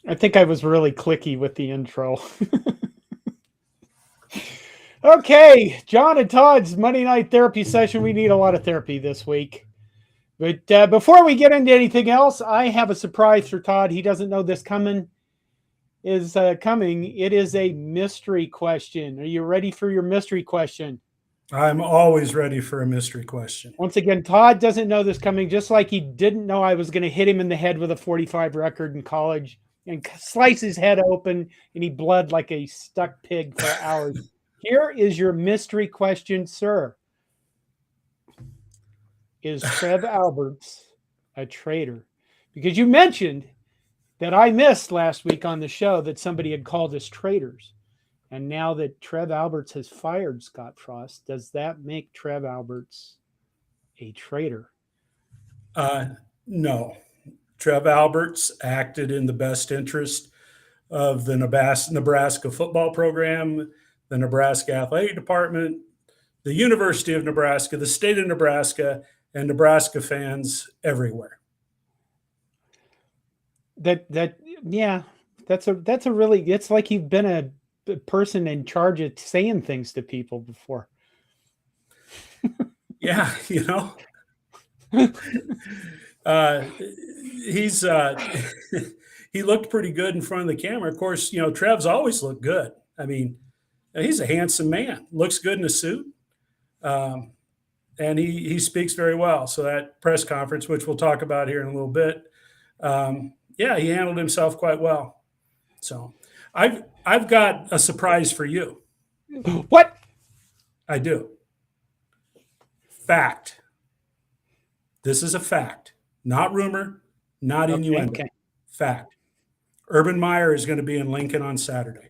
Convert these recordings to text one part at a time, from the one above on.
I think I was really clicky with the intro. Okay, John and Todd's Monday night therapy session. We need a lot of therapy this week. But before we get into anything else, I have a surprise for Todd. He doesn't know this coming. It is a mystery question. Are you ready for your mystery question? I'm always ready for a mystery question. Once again, Todd doesn't know this coming, just like he didn't know I was going to hit him in the head with a 45 record in college and slice his head open, and he bled like a stuck pig for hours. Here is your mystery question, sir. Is Trev Alberts a traitor? Because you mentioned that I missed last week on the show that somebody had called us traitors. And now that Trev Alberts has fired Scott Frost, does that make Trev Alberts a traitor? No. Trev Alberts acted in the best interest of the Nebraska football program, the Nebraska athletic department, the University of Nebraska, the state of Nebraska, and Nebraska fans everywhere. That's a really, it's like you've been a person in charge of saying things to people before. Yeah, you know. He looked pretty good in front of the camera. Of course, you know, Trev's always looked good. I mean, he's a handsome man, looks good in a suit. And he speaks very well. So that press conference, which we'll talk about here in a little bit, he handled himself quite well. So I've got a surprise for you. What? I do. Fact. This is a fact, not rumor, not innuendo. Okay. Fact. Urban Meyer is going to be in Lincoln on Saturday.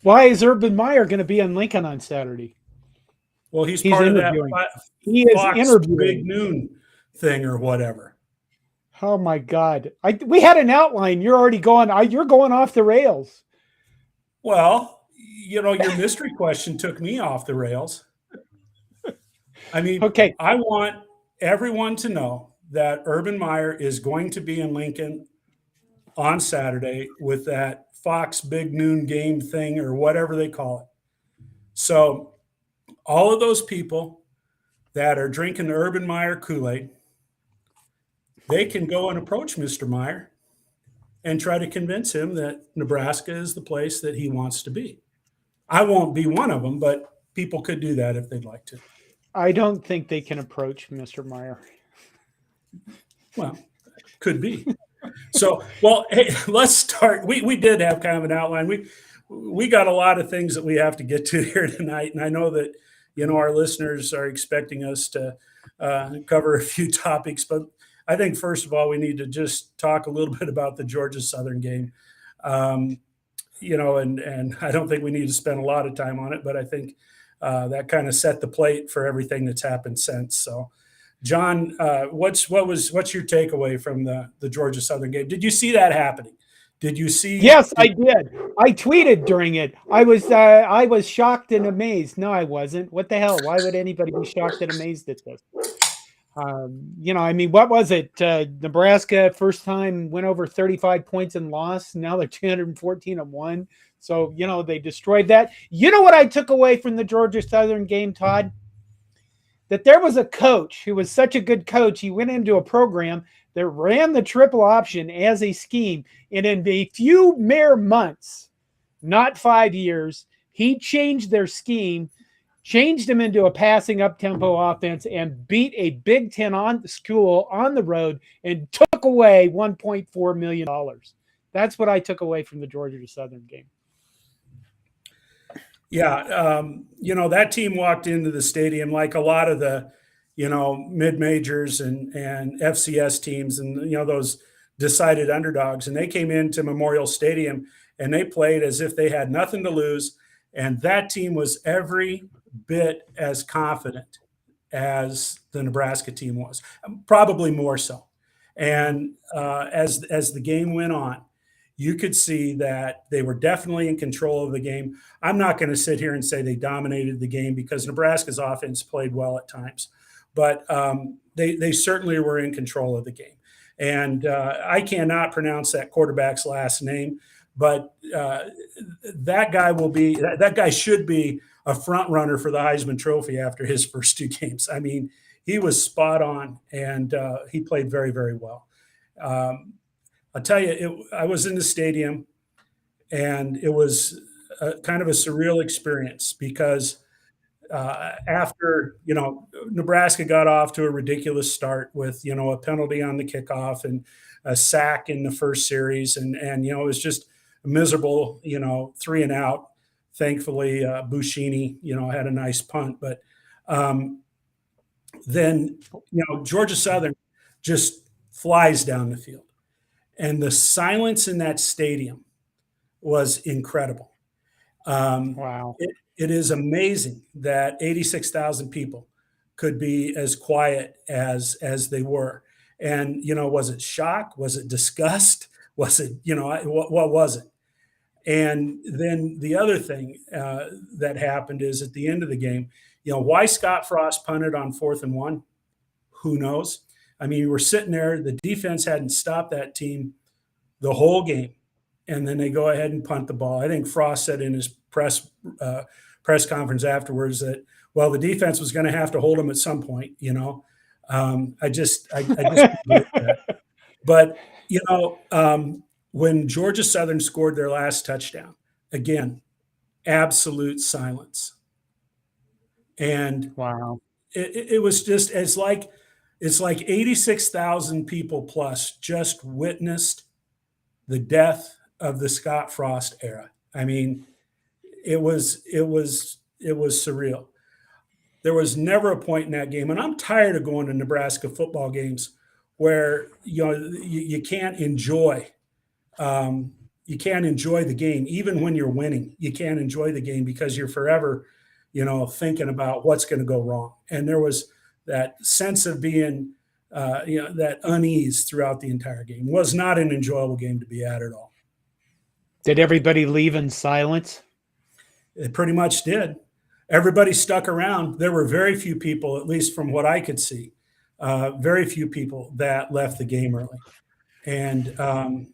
Why is Urban Meyer going to be in Lincoln on Saturday? Well, he's part of that Fox Big Noon thing or whatever. Oh my God! We had an outline. You're already going. You're going off the rails. Well, you know, your mystery question took me off the rails. I mean, okay. I want everyone to know that Urban Meyer is going to be in Lincoln on Saturday with that Fox Big Noon game thing or whatever they call it. So all of those people that are drinking the Urban Meyer Kool-Aid, they can go and approach Mr. Meyer and try to convince him that Nebraska is the place that he wants to be. I won't be one of them, but people could do that if they'd like to. I don't think they can approach Mr. Meyer. Well, could be. So, well, hey, let's start. We did have kind of an outline. We got a lot of things that we have to get to here tonight, and I know that, you know, our listeners are expecting us to cover a few topics, but I think first of all we need to just talk a little bit about the Georgia Southern game. You know, and I don't think we need to spend a lot of time on it, but I think that kind of set the plate for everything that's happened since. So, John, what's your takeaway from the Georgia Southern game? Did you see that happening? Did you see? Yes, I did. I tweeted during it. I was shocked and amazed. No, I wasn't. What the hell? Why would anybody be shocked and amazed at this? You know, I mean, what was it? Nebraska first time went over 35 points and lost. Now they're 214-1. So, you know, they destroyed that. You know what I took away from the Georgia Southern game, Todd? That there was a coach who was such a good coach. He went into a program that ran the triple option as a scheme. And in a few mere months, not 5 years. He changed their scheme, changed them into a passing up-tempo offense, and beat a Big Ten school on the road and took away $1.4 million. That's what I took away from the Georgia Southern game. Yeah, that team walked into the stadium like a lot of the, mid-majors and FCS teams and, those decided underdogs. And they came into Memorial Stadium and they played as if they had nothing to lose. And that team was every bit as confident as the Nebraska team was, probably more so. And as the game went on, you could see that they were definitely in control of the game. I'm not going to sit here and say they dominated the game because Nebraska's offense played well at times, but they certainly were in control of the game. And I cannot pronounce that quarterback's last name, but that guy should be a front runner for the Heisman Trophy after his first 2 games. I mean, he was spot on, and he played very, very well. I'll tell you, I was in the stadium, and it was kind of a surreal experience because after, Nebraska got off to a ridiculous start with, a penalty on the kickoff and a sack in the first series. And it was just a miserable, 3 and out. Thankfully, Buschini, had a nice punt. But then, Georgia Southern just flies down the field. And the silence in that stadium was incredible. Wow. It is amazing that 86,000 people could be as quiet as they were. And, was it shock? Was it disgust? Was it, what was it? And then the other thing that happened is at the end of the game, why Scott Frost punted on 4th and 1? Who knows? I mean, we were sitting there. The defense hadn't stopped that team the whole game, and then they go ahead and punt the ball. I think Frost said in his press conference afterwards that, well, the defense was going to have to hold them at some point. I just that. But when Georgia Southern scored their last touchdown, again, absolute silence, and wow, it was just it's like 86,000 people plus just witnessed the death of the Scott Frost era. I mean, it was surreal. There was never a point in that game, and I'm tired of going to Nebraska football games where you can't enjoy the game even when you're winning. You can't enjoy the game because you're forever, thinking about what's going to go wrong. And there was that sense of being that unease throughout the entire game. It was not an enjoyable game to be at all. Did everybody leave in silence? It pretty much did. Everybody stuck around. There were very few people, at least from what I could see, very few people that left the game early. And,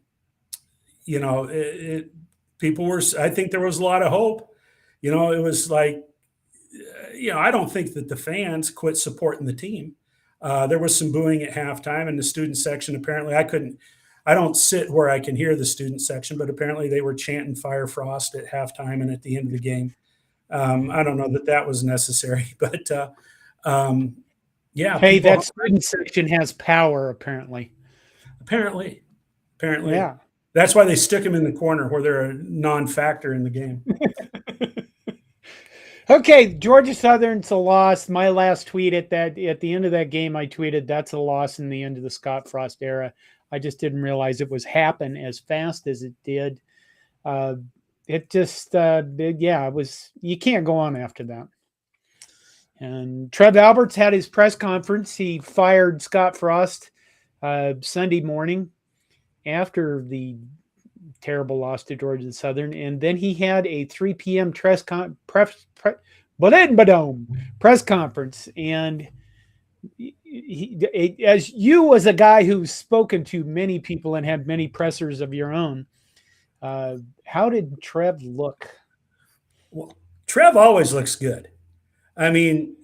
people were, I think there was a lot of hope. It was like, I don't think that the fans quit supporting the team. There was some booing at halftime in the student section. Apparently I don't sit where I can hear the student section, but apparently they were chanting Fire Frost at halftime and at the end of the game. I don't know that was necessary, but yeah. Hey, that student section has power, apparently. Apparently. Yeah. That's why they stick them in the corner where they're a non-factor in the game. Okay, Georgia Southern's a loss. My last tweet at the end of that game, I tweeted, that's a loss in the end of the Scott Frost era. I just didn't realize it was happen as fast as it did. It just, it was, you can't go on after that. And Trev Alberts had his press conference. He fired Scott Frost Sunday morning after the terrible loss to Georgia Southern. And then he had a 3 p.m. press conference. And as you, as a guy who's spoken to many people and had many pressers of your own, how did Trev look? Well, Trev always looks good. I mean,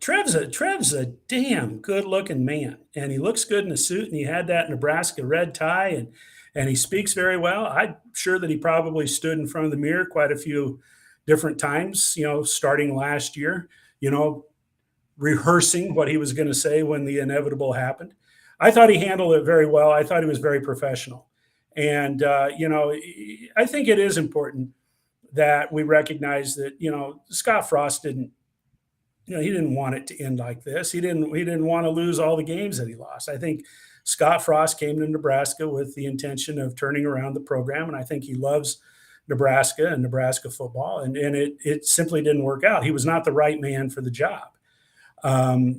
Trev's a damn good looking man, and he looks good in a suit, and he had that Nebraska red tie, and he speaks very well. I'm sure that he probably stood in front of the mirror quite a few different times, starting last year, rehearsing what he was going to say when the inevitable happened. I thought he handled it very well. I thought he was very professional. And, I think it is important that we recognize that, Scott Frost didn't, he didn't want it to end like this. He didn't want to lose all the games that he lost. I think Scott Frost came to Nebraska with the intention of turning around the program. And I think he loves Nebraska and Nebraska football. And it simply didn't work out. He was not the right man for the job. I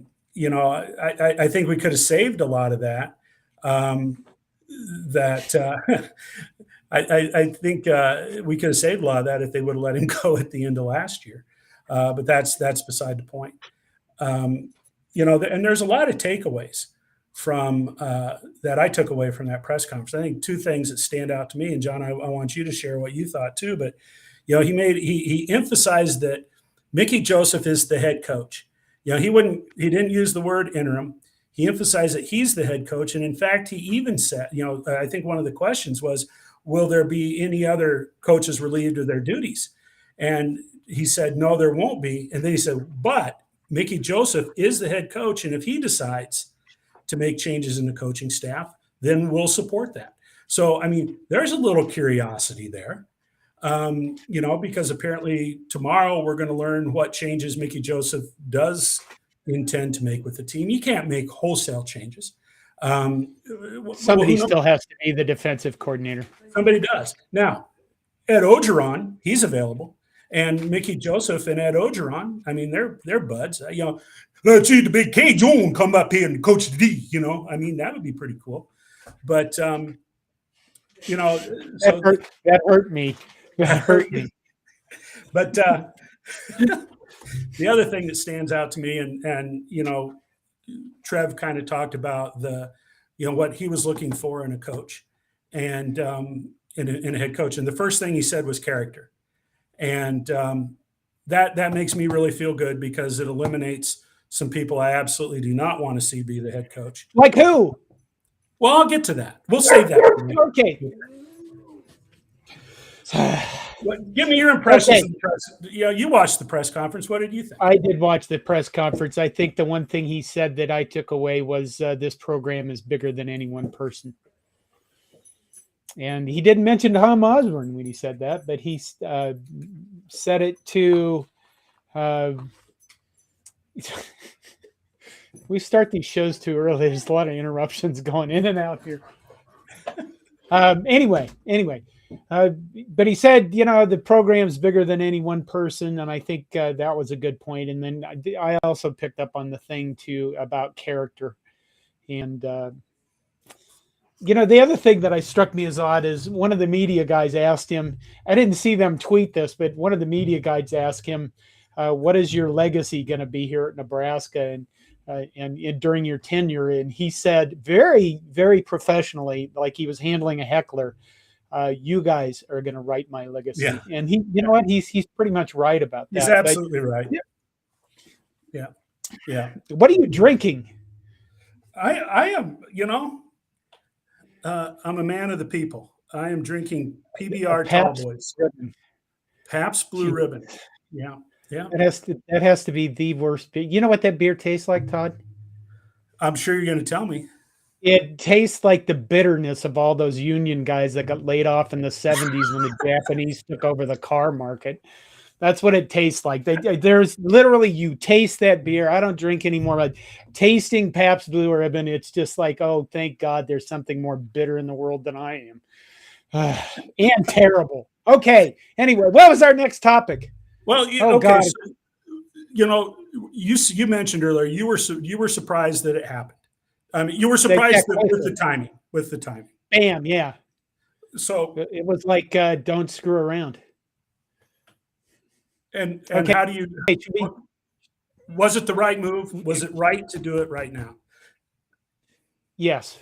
think we could have saved a lot of that. I think we could have saved a lot of that if they would have let him go at the end of last year. But that's beside the point. And there's a lot of takeaways from that I took away from that press conference. I think two things that stand out to me, and John, I want you to share what you thought too. But he emphasized that Mickey Joseph is the head coach. He didn't use the word interim. He emphasized that he's the head coach. And in fact, he even said, I think one of the questions was, will there be any other coaches relieved of their duties? And he said, no, there won't be. And then he said, but Mickey Joseph is the head coach. And if he decides to make changes in the coaching staff, then we'll support that. So, there's a little curiosity there, because apparently tomorrow we're going to learn what changes Mickey Joseph does intend to make with the team. You can't make wholesale changes. Somebody still has to be the defensive coordinator. Somebody does. Now, Ed Ogeron, he's available. And Mickey Joseph and Ed Ogeron, they're buds. Let's see the big K. Jones come up here and coach the D, that would be pretty cool. But, that hurt me. That hurt me. But the other thing that stands out to me, and Trev kind of talked about what he was looking for in a coach and in a head coach. And the first thing he said was character. And that makes me really feel good because it eliminates some people I absolutely do not want to see be the head coach. Like who? Well, I'll get to that. We'll save that. Okay. Give me your impressions. Okay. You watched the press conference. What did you think? I did watch the press conference. I think the one thing he said that I took away was this program is bigger than any one person. And he didn't mention Tom Osborne when he said that, but he said it to we start these shows too early. There's a lot of interruptions going in and out here. Anyway. But he said, the program's bigger than any one person. And I think that was a good point. And then I also picked up on the thing too about character. And, the other thing that struck me as odd is one of the media guys asked him, I didn't see them tweet this, but one of the media guys asked him, what is your legacy going to be here at Nebraska and during your tenure? And he said very, very professionally, like he was handling a heckler, you guys are going to write my legacy. Yeah. And he's pretty much right about that. He's absolutely right. Yeah. What are you drinking? I am, I'm a man of the people. I am drinking PBR Tall Boys. Pabst Blue Ribbon. Yeah. That has to be the worst beer. You know what that beer tastes like, Todd? I'm sure you're going to tell me. It tastes like the bitterness of all those union guys that got laid off in the 70s when the Japanese took over the car market. That's what it tastes like. There's literally, you taste that beer. I don't drink anymore, but tasting Pabst Blue Ribbon, it's just like, oh, thank God there's something more bitter in the world than I am. And terrible. Okay. Anyway, what was our next topic? Well, okay. So, you mentioned earlier, you were surprised that it happened. You were surprised with the timing. Bam. Yeah. So it was like, don't screw around. And how do you, was it the right move? Was it right to do it right now? Yes.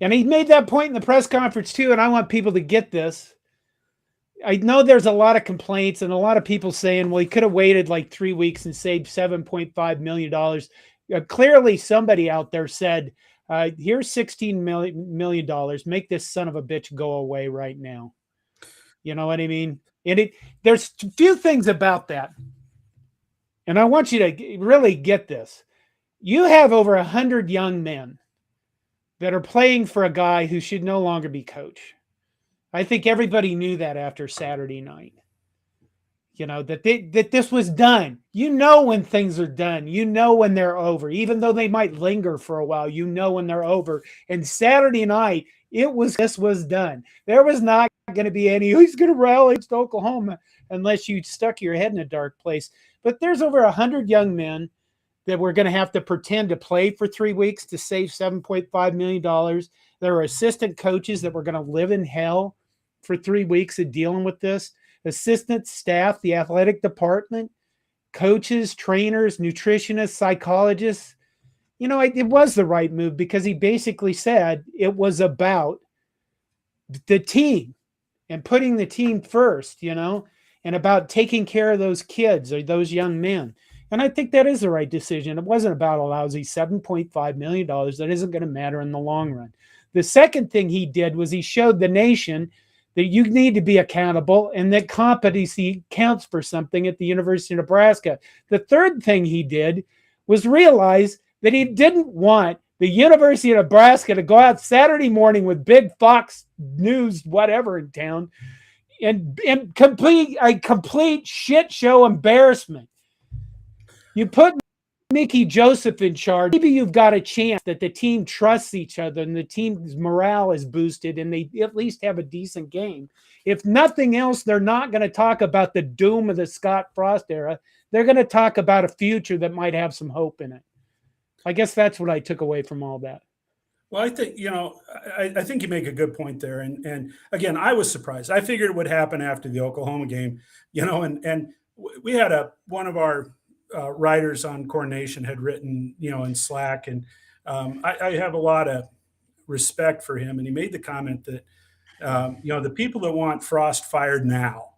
And he made that point in the press conference too. And I want people to get this. I know there's a lot of complaints and a lot of people saying, well, he could have waited like 3 weeks and saved $7.5 million. Clearly somebody out there said, Here's $16 million. Make this son of a bitch go away right now. You know what I mean? And there's a few things about that. And I want you to really get this. You have over 100 young men that are playing for a guy who should no longer be coach. I think everybody knew that after Saturday night. You know, that this was done. You know when things are done. You know when they're over. Even though they might linger for a while, you know when they're over. And Saturday night, this was done. There was not going to be any, who's going to rally against Oklahoma unless you stuck your head in a dark place. But there's over 100 young men that we're going to have to pretend to play for 3 weeks to save $7.5 million. There are assistant coaches that were going to live in hell for 3 weeks of dealing with this. Assistant staff, the athletic department, coaches, trainers, nutritionists, psychologists. You know, it was the right move because he basically said it was about the team and putting the team first, you know, and about taking care of those kids or those young men. And I think that is the right decision. It wasn't about a lousy $7.5 million that isn't going to matter in the long run. The second thing he did was he showed the nation that you need to be accountable and that competency counts for something at the University of Nebraska. The third thing he did was realize that he didn't want the University of Nebraska to go out Saturday morning with big Fox News, whatever in town, and complete a complete shit show embarrassment. You put Mickey Joseph in charge, maybe you've got a chance that the team trusts each other and the team's morale is boosted and they at least have a decent game. If nothing else, they're not going to talk about the doom of the Scott Frost era. They're going to talk about a future that might have some hope in it. I guess that's what I took away from all that. Well, I think, I think you make a good point there. And again, I was surprised. I figured it would happen after the Oklahoma game, and we had one of our writers on Corn Nation had written, in Slack, and I have a lot of respect for him. And he made the comment that, the people that want Frost fired now,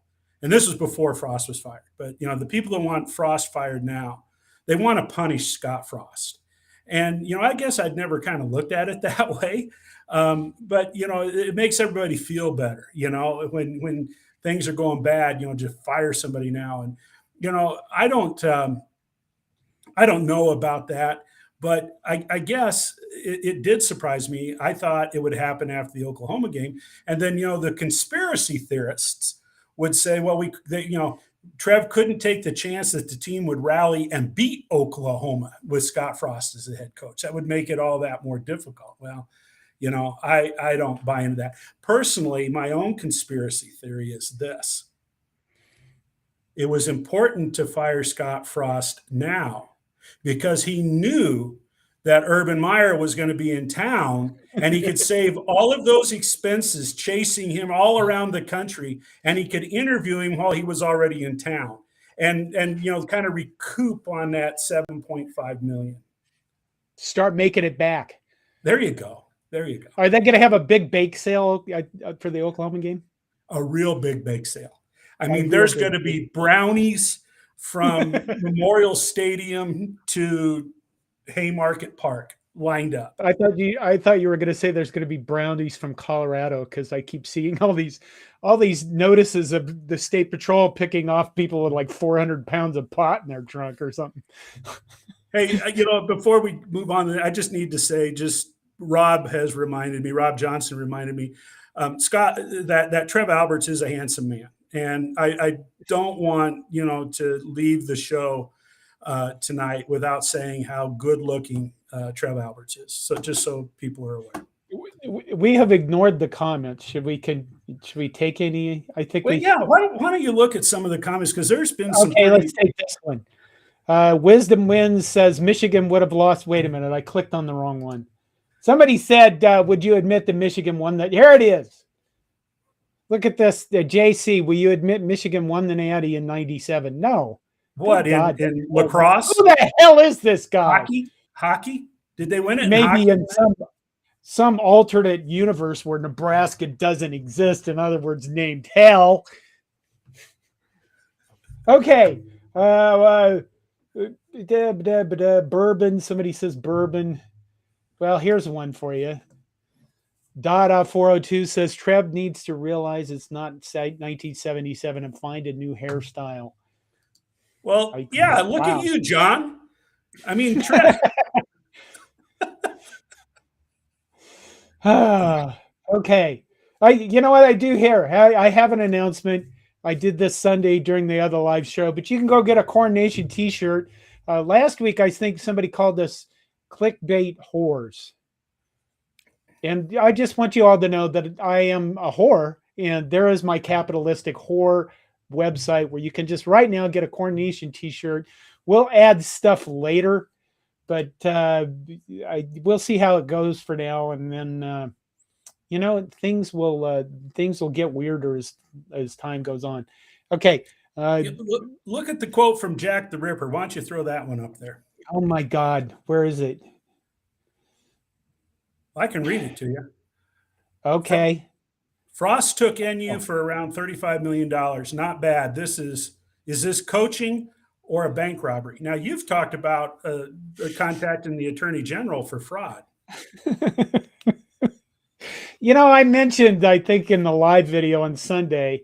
and this was before Frost was fired, but, the people that want Frost fired now, they want to punish Scott Frost. And, I guess I'd never kind of looked at it that way. But, it makes everybody feel better, when things are going bad, just fire somebody now. And, I don't know about that, but I guess it did surprise me. I thought it would happen after the Oklahoma game. And then, the conspiracy theorists would say, well, Trev couldn't take the chance that the team would rally and beat Oklahoma with Scott Frost as the head coach. That would make it all that more difficult. Well, I don't buy into that. Personally, my own conspiracy theory is this. It was important to fire Scott Frost now because he knew that Urban Meyer was going to be in town and he could save all of those expenses chasing him all around the country, and he could interview him while he was already in town and kind of recoup on that $7.5 million. Start making it back. There you go. Are they going to have a big bake sale for the Oklahoma game? A real big bake sale. I mean, there's going to be brownies from Memorial Stadium to Haymarket Park lined up. I thought you were going to say there's going to be brownies from Colorado because I keep seeing all these notices of the state patrol picking off people with like 400 pounds of pot in their trunk or something. Hey, before we move on, I just need to say, Rob Johnson reminded me, Scott, that Trev Alberts is a handsome man. And I don't want, to leave the show tonight without saying how good looking Trev Alberts is. So just so people are aware. We have ignored the comments. Should we take any? I think Why don't you look at some of the comments, because there's been some. Okay, let's take this one. Wisdom Wins says Michigan would have lost. Wait a minute, I clicked on the wrong one. Somebody said, would you admit that Michigan won that? Here it is. Look at this. JC, will you admit Michigan won the Natty in '97? No. What, in lacrosse? Who the hell is this guy? Hockey? Did they win it? Maybe in some alternate universe where Nebraska doesn't exist. In other words, named hell. Okay. Bourbon. Somebody says bourbon. Well, here's one for you. Dada 402 says Trev needs to realize it's not 1977 and find a new hairstyle. Well, yeah, look at you, John. I mean, Trev. Okay. You know what I do here? I have an announcement. I did this Sunday during the other live show, but you can go get a Corn Nation T-shirt. Last week, I think somebody called us clickbait whores. And I just want you all to know that I am a whore, and there is my capitalistic whore website where you can just right now get a Corn Nation T-shirt. We'll add stuff later, but we'll see how it goes for now, and then things will get weirder as time goes on. Okay. Look at the quote from Jack the Ripper. Why don't you throw that one up there? Oh my God, where is it? I can read it to you. Okay. Frost took NU for around $35 million. Not bad. Is this coaching or a bank robbery? Now, you've talked about contacting the attorney general for fraud. I mentioned, I think in the live video on Sunday,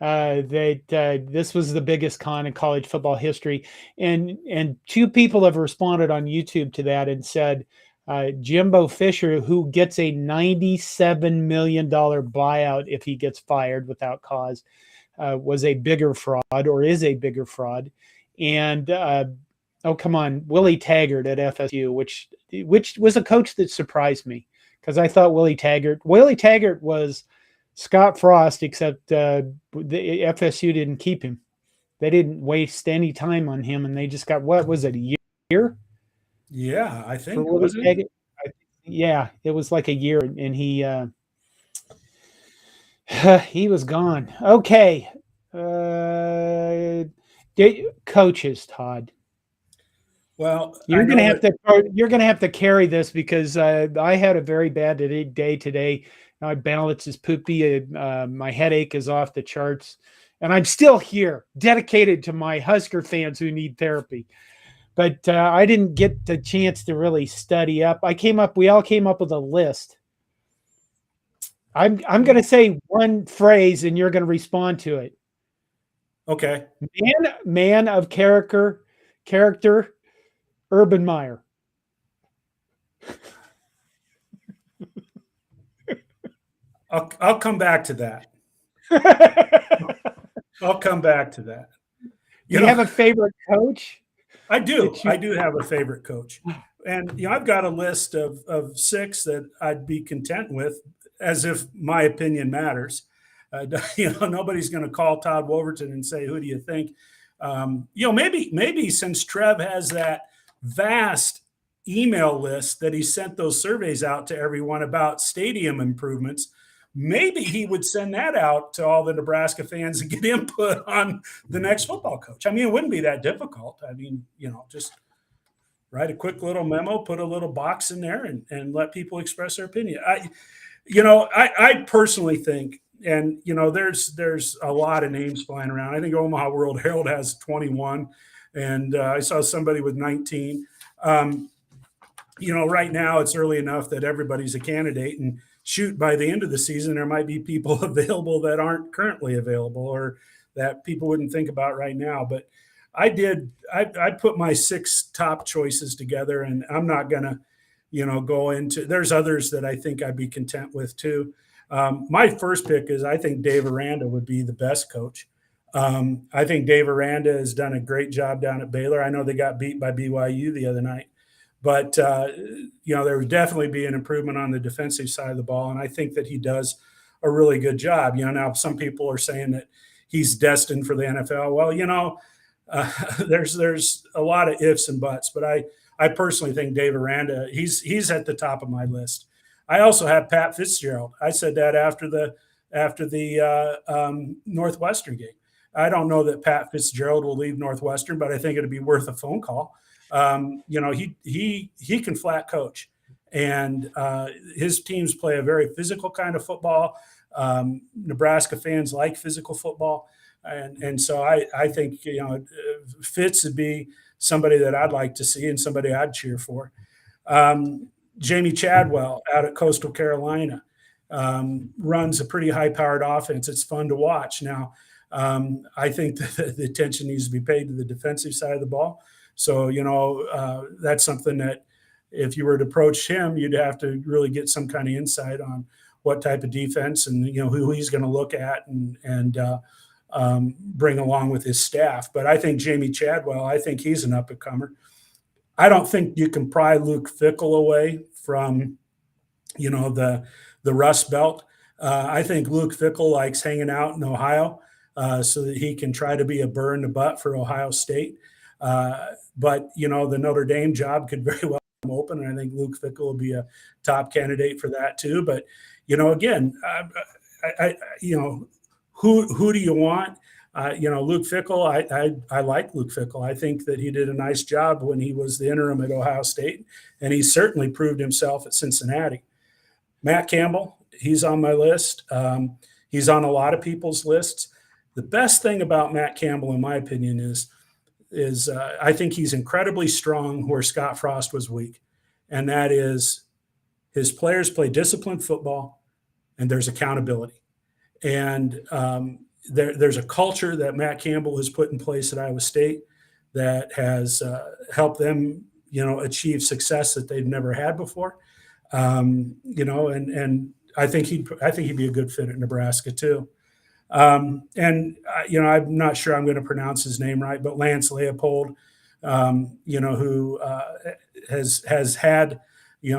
that this was the biggest con in college football history. And two people have responded on YouTube to that and said, Jimbo Fisher, who gets a $97 million buyout if he gets fired without cause, was a bigger fraud or is a bigger fraud. And oh, come on, Willie Taggart at FSU, which was a coach that surprised me because I thought Willie Taggart was Scott Frost, except the FSU didn't keep him. They didn't waste any time on him, and they just got, what was it, a year? Yeah, I think. Was it? Yeah, it was like a year, and he was gone. Okay. Coaches, Todd. Well, you're gonna have to carry this because I had a very bad day today. My balance is poopy. My headache is off the charts, and I'm still here, dedicated to my Husker fans who need therapy. But I didn't get the chance to really study up. We all came up with a list. I'm going to say one phrase, and you're going to respond to it. Okay. Man of character, Urban Meyer. I'll come back to that. I'll come back to that. You have a favorite coach? I do. I do have a favorite coach. And I've got a list of 6 that I'd be content with, as if my opinion matters. Nobody's going to call Todd Wolverton and say, "Who do you think?" Maybe since Trev has that vast email list that he sent those surveys out to everyone about stadium improvements, maybe he would send that out to all the Nebraska fans and get input on the next football coach. I mean, it wouldn't be that difficult. I mean, just write a quick little memo, put a little box in there, and let people express their opinion. I personally think, and there's a lot of names flying around. I think Omaha World Herald has 21, and I saw somebody with 19. Right now it's early enough that everybody's a candidate, and shoot, by the end of the season, there might be people available that aren't currently available or that people wouldn't think about right now. But I put my 6 top choices together, and I'm not going to, go into, there's others that I think I'd be content with too. My first pick is, I think Dave Aranda would be the best coach. I think Dave Aranda has done a great job down at Baylor. I know they got beat by BYU the other night. But, there would definitely be an improvement on the defensive side of the ball. And I think that he does a really good job. Now some people are saying that he's destined for the NFL. Well, there's a lot of ifs and buts, but I personally think Dave Aranda, he's at the top of my list. I also have Pat Fitzgerald. I said that after the Northwestern game. I don't know that Pat Fitzgerald will leave Northwestern, but I think it'd be worth a phone call. He can flat coach, and his teams play a very physical kind of football. Nebraska fans like physical football, and so I think Fitz would be somebody that I'd like to see and somebody I'd cheer for. Jamie Chadwell out at Coastal Carolina runs a pretty high-powered offense. It's fun to watch. Now, I think that the attention needs to be paid to the defensive side of the ball. So, that's something that if you were to approach him, you'd have to really get some kind of insight on what type of defense and, who he's going to look at and bring along with his staff. But I think Jamie Chadwell, I think he's an up-and-comer. I don't think you can pry Luke Fickell away from, the Rust Belt. I think Luke Fickell likes hanging out in Ohio so that he can try to be a burr in the butt for Ohio State. But, the Notre Dame job could very well come open, and I think Luke Fickell will be a top candidate for that too. But, again, who do you want? Luke Fickell, I like Luke Fickell. I think that he did a nice job when he was the interim at Ohio State, and he certainly proved himself at Cincinnati. Matt Campbell, he's on my list. He's on a lot of people's lists. The best thing about Matt Campbell, in my opinion, is I think he's incredibly strong where Scott Frost was weak, and that is his players play disciplined football, and there's accountability. And there's a culture that Matt Campbell has put in place at Iowa State that has helped them, achieve success that they've never had before. And I think he'd be a good fit at Nebraska too. I'm not sure I'm going to pronounce his name right, but Lance Leopold, who has had,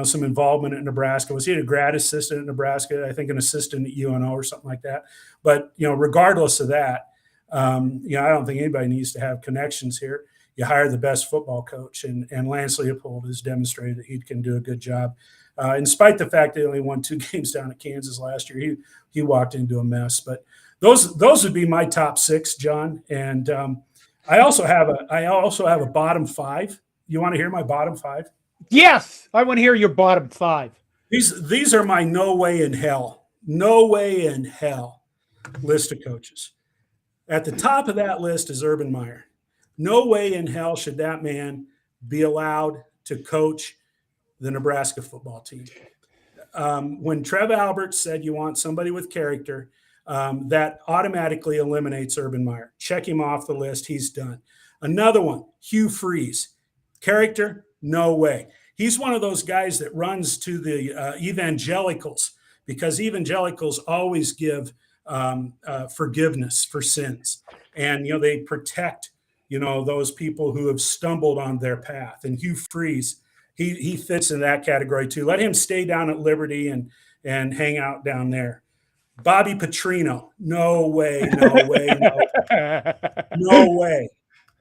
some involvement at Nebraska. Was he a grad assistant at Nebraska? I think an assistant at UNO or something like that. But, regardless of that, I don't think anybody needs to have connections here. You hire the best football coach, and Lance Leopold has demonstrated that he can do a good job. In spite of the fact that he only won 2 games down at Kansas last year, he walked into a mess. But those would be my top 6, John. And I also have a bottom 5. You want to hear my bottom 5? Yes, I want to hear your bottom 5. These are my no way in hell list of coaches. At the top of that list is Urban Meyer. No way in hell should that man be allowed to coach the Nebraska football team. When Trev Alberts said you want somebody with character, that automatically eliminates Urban Meyer. Check him off the list. He's done. Another one, Hugh Freeze. Character, no way. He's one of those guys that runs to the evangelicals because evangelicals always give forgiveness for sins. And, they protect, those people who have stumbled on their path. And Hugh Freeze, he fits in that category too. Let him stay down at Liberty and hang out down there. Bobby Petrino, no way, no way, no way,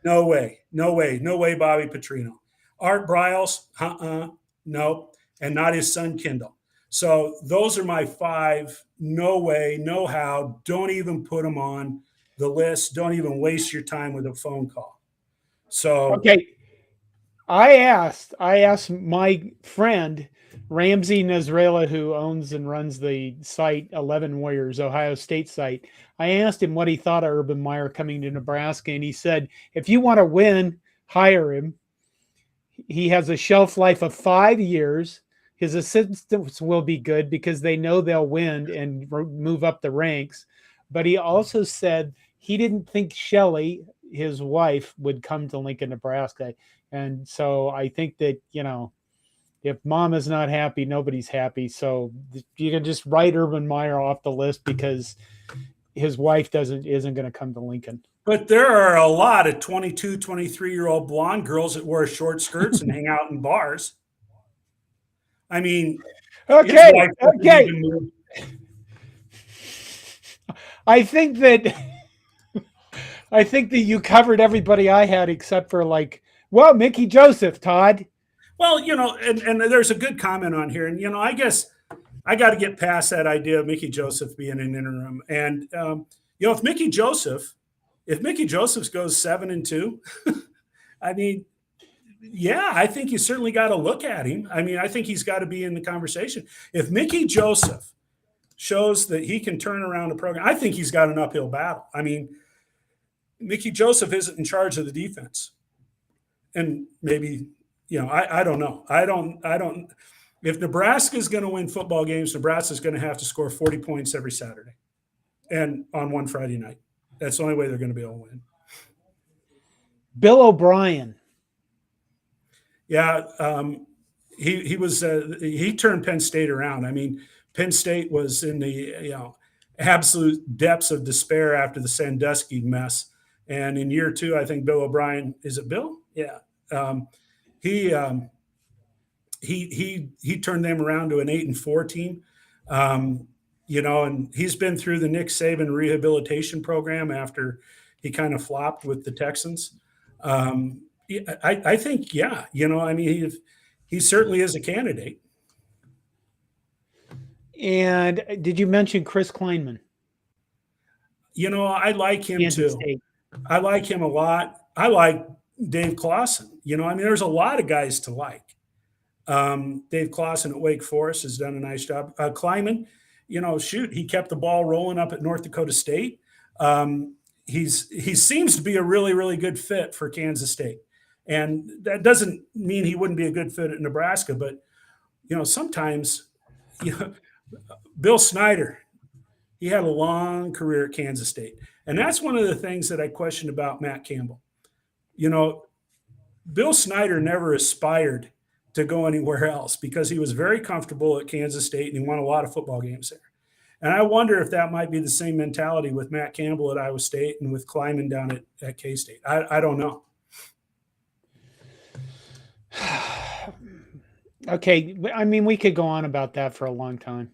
no way, no way, no way, Bobby Petrino. Art Briles, no, and not his son Kendall. So those are my 5. No way, no how. Don't even put them on the list. Don't even waste your time with a phone call. So okay, I asked my friend Ramsey Nasrallah, who owns and runs the site 11 Warriors, Ohio State site. I asked him what he thought of Urban Meyer coming to Nebraska, and he said, if you want to win, hire him. He has a shelf life of 5 years. His assistants will be good because they know they'll win and move up the ranks. But he also said he didn't think Shelley, his wife, would come to Lincoln, Nebraska. And so I think that, if mom is not happy, nobody's happy. So you can just write Urban Meyer off the list because his wife isn't going to come to Lincoln. But there are a lot of 22, 23-year-old blonde girls that wear short skirts and hang out in bars. I mean, okay. I think that you covered everybody I had except for Mickey Joseph, Todd. Well, and there's a good comment on here. And, I guess I got to get past that idea of Mickey Joseph being an interim. And, if Mickey Joseph goes 7-2, I mean, yeah, I think you certainly got to look at him. I mean, I think he's got to be in the conversation. If Mickey Joseph shows that he can turn around a program, I think he's got an uphill battle. I mean, Mickey Joseph isn't in charge of the defense. And maybe, I don't know. I don't, If Nebraska is going to win football games, Nebraska is going to have to score 40 points every Saturday and on one Friday night. That's the only way they're going to be able to win. Bill O'Brien. Yeah, he turned Penn State around. I mean, Penn State was in the absolute depths of despair after the Sandusky mess, and in year 2, I think Bill O'Brien, is it Bill? Yeah, he turned them around to an 8-4 team. And he's been through the Nick Saban rehabilitation program after he kind of flopped with the Texans. I think, he certainly is a candidate. And did you mention Chris Kleinman? I like him Kansas too. State. I like him a lot. I like Dave Clawson. There's a lot of guys to like. Dave Clawson at Wake Forest has done a nice job. Kleinman, he kept the ball rolling up at North Dakota State. He seems to be a really, really good fit for Kansas State. And that doesn't mean he wouldn't be a good fit at Nebraska, but sometimes Bill Snyder, he had a long career at Kansas State. And that's one of the things that I questioned about Matt Campbell. Bill Snyder never aspired to go anywhere else because he was very comfortable at Kansas State and he won a lot of football games there. And I wonder if that might be the same mentality with Matt Campbell at Iowa State and with Kleinman down at K-State. I don't know. Okay. I mean, we could go on about that for a long time.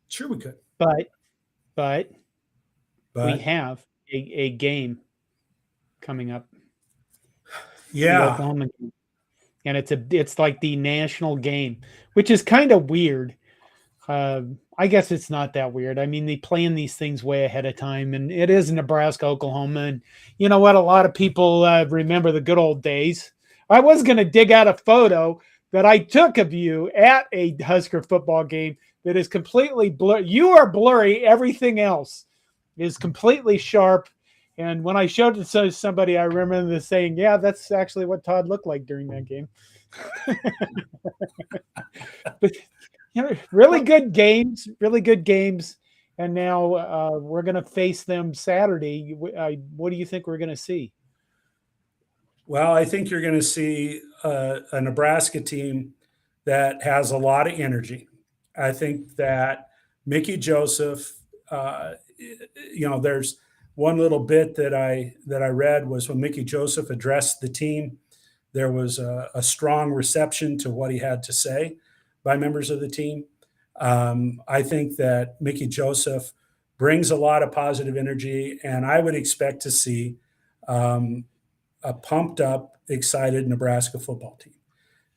Sure we could. But we have a game coming up. Yeah. Oklahoma game. And it's like the national game, which is kind of weird. I guess it's not that weird. I mean, they plan these things way ahead of time, and it is Nebraska, Oklahoma. And you know what? A lot of people remember the good old days. I was going to dig out a photo that I took of you at a Husker football game that is completely blurry. You are blurry. Everything else is completely sharp. And when I showed it to somebody, I remember them saying, yeah, that's actually what Todd looked like during that game. But really good games. And now we're going to face them Saturday. What do you think we're going to see? Well, I think you're going to see a Nebraska team that has a lot of energy. I think that Mickey Joseph, there's one little bit that I read was when Mickey Joseph addressed the team, there was a strong reception to what he had to say by members of the team. I think that Mickey Joseph brings a lot of positive energy, and I would expect to see a pumped up, excited Nebraska football team.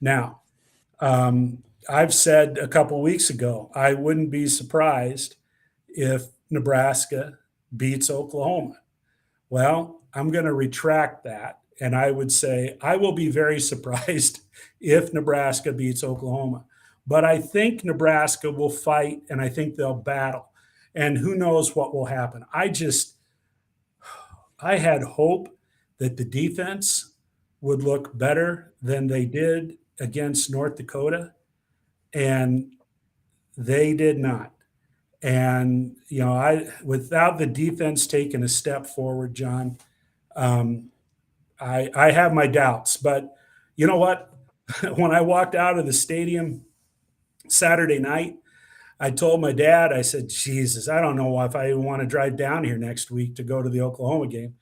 Now, I've said a couple weeks ago, I wouldn't be surprised if Nebraska beats Oklahoma. Well, I'm going to retract that. And I would say I will be very surprised if Nebraska beats Oklahoma. But I think Nebraska will fight, and I think they'll battle. And who knows what will happen. I had hope that the defense would look better than they did against North Dakota, and they did not. And, without the defense taking a step forward, John, I have my doubts. But you know what? When I walked out of the stadium Saturday night, I told my dad, I said, Jesus, I don't know if I even want to drive down here next week to go to the Oklahoma game.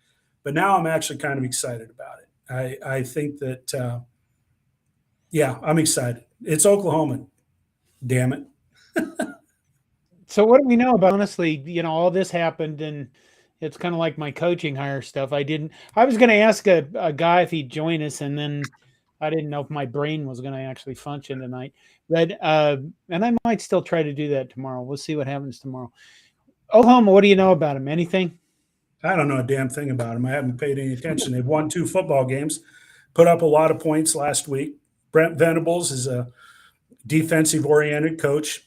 But now I'm actually kind of excited about it. I think that, I'm excited. It's Oklahoma. Damn it. So what do we know about, honestly, all this happened, and it's kind of like my coaching hire stuff. I was going to ask a guy if he'd join us, and then I didn't know if my brain was going to actually function tonight. But, and I might still try to do that tomorrow. We'll see what happens tomorrow. Oklahoma, what do you know about him? Anything? I don't know a damn thing about them. I haven't paid any attention. They've won 2 football games, put up a lot of points last week. Brent Venables is a defensive-oriented coach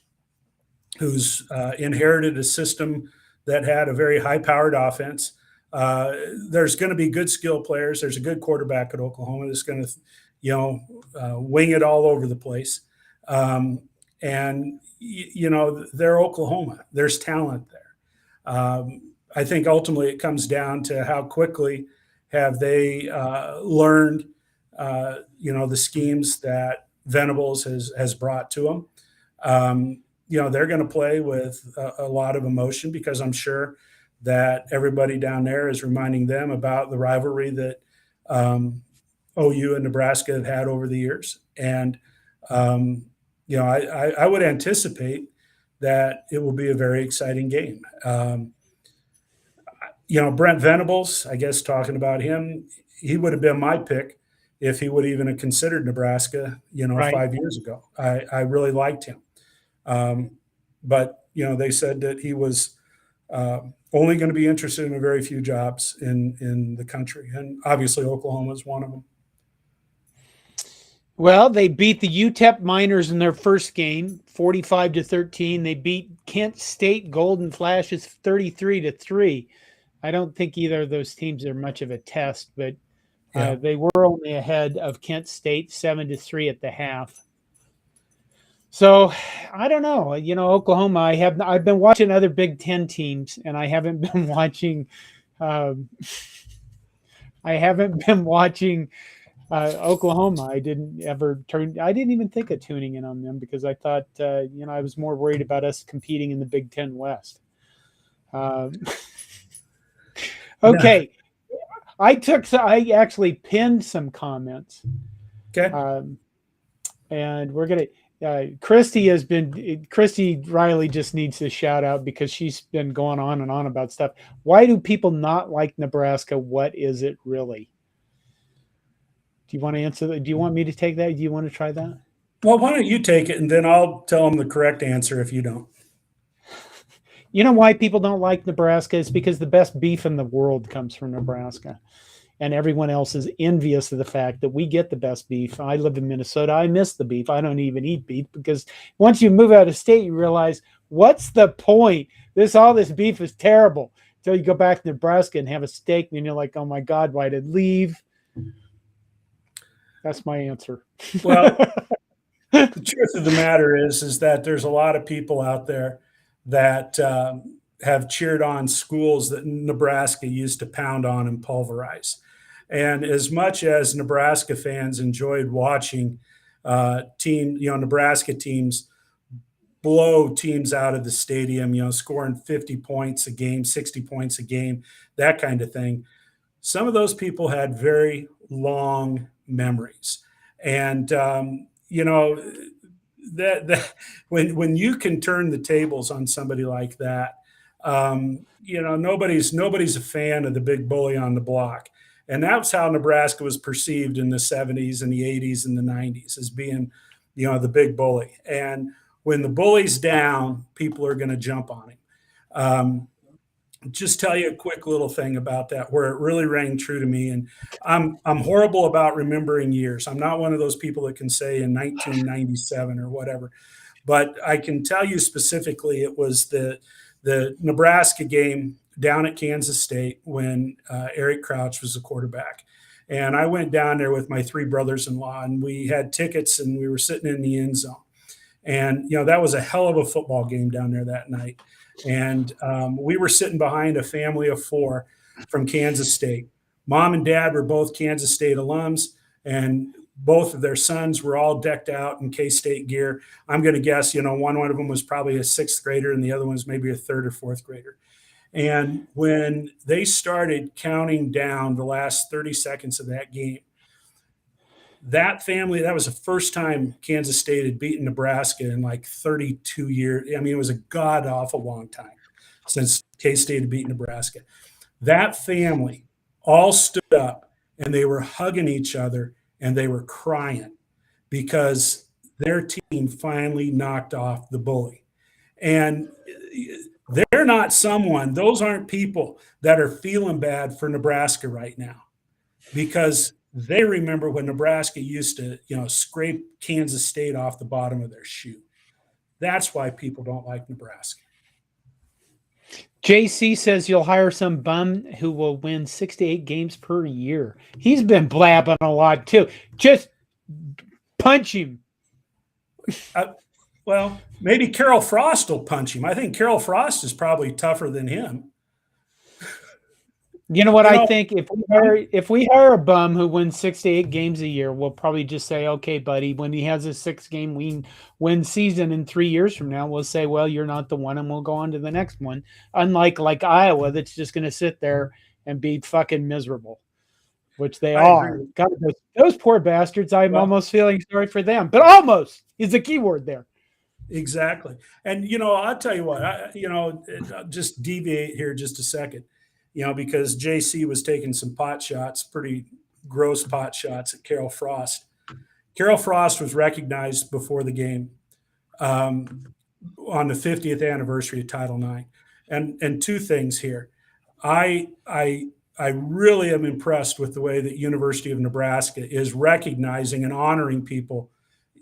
who's inherited a system that had a very high-powered offense. There's going to be good skill players. There's a good quarterback at Oklahoma that's going to, wing it all over the place. And, they're Oklahoma. There's talent there. I think ultimately it comes down to how quickly have they learned, the schemes that Venables has brought to them. They're going to play with a lot of emotion because I'm sure that everybody down there is reminding them about the rivalry that OU and Nebraska have had over the years. And, I would anticipate that it will be a very exciting game. Brent Venables, I guess talking about him, he would have been my pick if he would even have considered Nebraska, Right. 5 years ago. I really liked him. But they said that he was only going to be interested in a very few jobs in the country. And obviously Oklahoma is one of them. Well, they beat the UTEP Miners in their first game, 45-13. They beat Kent State Golden Flashes 33-3. I don't think either of those teams are much of a test, but they were only ahead of Kent State 7-3 at the half. So I don't know. Oklahoma. I've been watching other Big Ten teams, and I haven't been watching. Oklahoma. I didn't even think of tuning in on them because I thought, I was more worried about us competing in the Big Ten West. Okay. I actually pinned some comments. Okay. And we're going to, Christy Riley just needs a shout out because she's been going on and on about stuff. Why do people not like Nebraska? What is it really? Do you want to answer that? Do you want me to take that? Do you want to try that? Well, why don't you take it and then I'll tell them the correct answer if you don't. You know why people don't like Nebraska? It's because the best beef in the world comes from Nebraska. And everyone else is envious of the fact that we get the best beef. I live in Minnesota. I miss the beef. I don't even eat beef because once you move out of state, you realize, what's the point? All this beef is terrible. Until you go back to Nebraska and have a steak, and you're like, oh my God, why did I leave? That's my answer. Well, the truth of the matter is that there's a lot of people out there that have cheered on schools that Nebraska used to pound on and pulverize. And as much as Nebraska fans enjoyed watching Nebraska teams blow teams out of the stadium, scoring 50 points a game, 60 points a game, that kind of thing, some of those people had very long memories. And, that when you can turn the tables on somebody like that, nobody's a fan of the big bully on the block. And that's how Nebraska was perceived in the 70s and the 80s and the 90s, as being, the big bully. And when the bully's down, people are going to jump on him. Just tell you a quick little thing about that where it really rang true to me. And I'm horrible about remembering years. I'm not one of those people that can say in 1997 or whatever, but I can tell you specifically it was the Nebraska game down at Kansas State when Eric Crouch was the quarterback. And I went down there with my three brothers-in-law, and we had tickets, and we were sitting in the end zone. And, that was a hell of a football game down there that night. And we were sitting behind a family of four from Kansas State. Mom and dad were both Kansas State alums, and both of their sons were all decked out in K-State gear. I'm going to guess, one of them was probably a sixth grader and the other one's maybe a third or fourth grader. And when they started counting down the last 30 seconds of that game, that family, that was the first time Kansas State had beaten Nebraska in like 32 years. I mean, it was a god-awful long time since K-State had beaten Nebraska. That family all stood up, and they were hugging each other, and they were crying because their team finally knocked off the bully. And they're not those aren't people that are feeling bad for Nebraska right now, because they remember when Nebraska used to, scrape Kansas State off the bottom of their shoe. That's why people don't like Nebraska. JC says you'll hire some bum who will win 6 to 8 games per year. He's been blabbing a lot too. Just punch him. Well, maybe Carol Frost will punch him. I think Carol Frost is probably tougher than him. You know what I think? If we hire a bum who wins 6 to 8 games a year, we'll probably just say, okay, buddy, when he has a 6-game win season in 3 years from now, we'll say, well, you're not the one, and we'll go on to the next one. Unlike Iowa, that's just going to sit there and be fucking miserable, which they are. God, those poor bastards. I'm almost feeling sorry for them, but almost is the key word there. Exactly. And, I'll tell you what, just deviate here just a second. Because JC was taking some pot shots, pretty gross pot shots at Carol Frost. Carol Frost was recognized before the game on the 50th anniversary of Title IX. And two things here. I really am impressed with the way that University of Nebraska is recognizing and honoring people,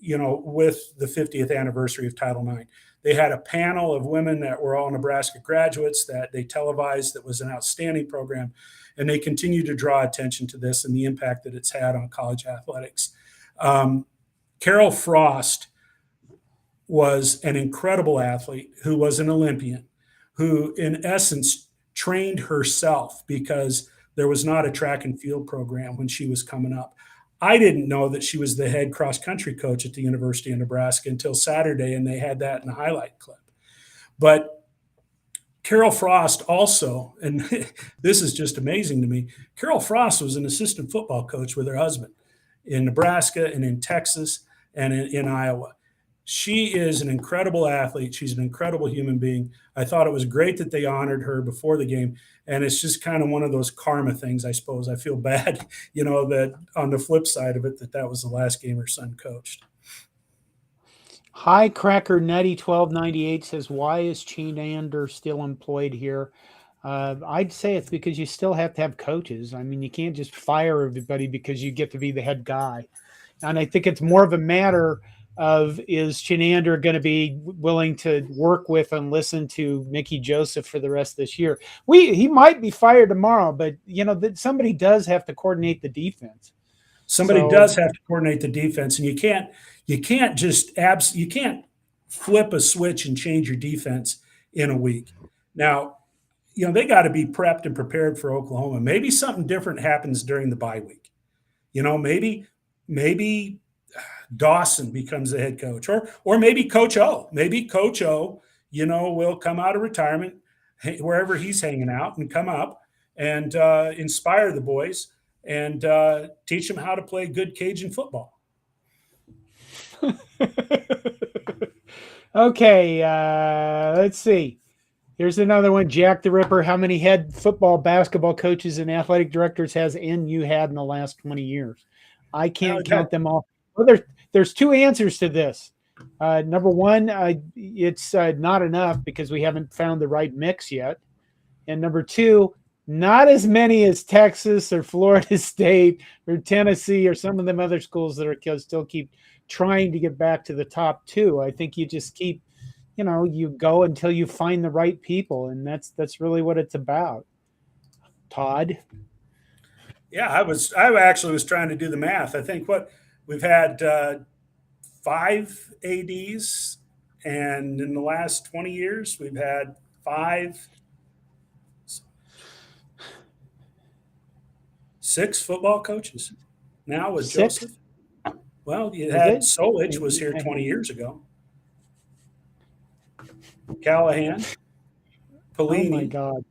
with the 50th anniversary of Title IX. They had a panel of women that were all Nebraska graduates that they televised. That was an outstanding program. And they continue to draw attention to this and the impact that it's had on college athletics. Carol Frost was an incredible athlete who was an Olympian, who in essence trained herself because there was not a track and field program when she was coming up. I didn't know that she was the head cross-country coach at the University of Nebraska until Saturday, and they had that in the highlight clip. But Carol Frost also, and this is just amazing to me, Carol Frost was an assistant football coach with her husband in Nebraska and in Texas and in Iowa. She is an incredible athlete. She's an incredible human being. I thought it was great that they honored her before the game. And it's just kind of one of those karma things, I suppose. I feel bad, that on the flip side of it, that was the last game her son coached. Hi, Cracker Nutty 1298 says, why is Chenander still employed here? I'd say it's because you still have to have coaches. I mean, you can't just fire everybody because you get to be the head guy. And I think it's more of a matter of, is Chenander going to be willing to work with and listen to Mickey Joseph for the rest of this year? He might be fired tomorrow, but somebody does have to coordinate the defense. Somebody does have to coordinate the defense, and you can't flip a switch and change your defense in a week. Now, they got to be prepped and prepared for Oklahoma. Maybe something different happens during the bye week. Maybe Dawson becomes the head coach, or maybe Coach O. Maybe Coach O, will come out of retirement wherever he's hanging out and come up and inspire the boys and teach them how to play good Cajun football. Okay, let's see. Here's another one. Jack the Ripper. How many head football, basketball coaches and athletic directors has NU had in the last 20 years? I can't count them all. Well, there's two answers to this. Number one, it's not enough because we haven't found the right mix yet. And number two, not as many as Texas or Florida State or Tennessee or some of them other schools that are still keep trying to get back to the top two. I think you just keep, you go until you find the right people, and that's really what it's about. Todd? Yeah, I actually was trying to do the math. I think we've had 5 ADs, and in the last 20 years, we've had 6 football coaches. Now with 6? Joseph. Well, you had Solich was here 20 years ago. Callahan, Pelini, oh my God,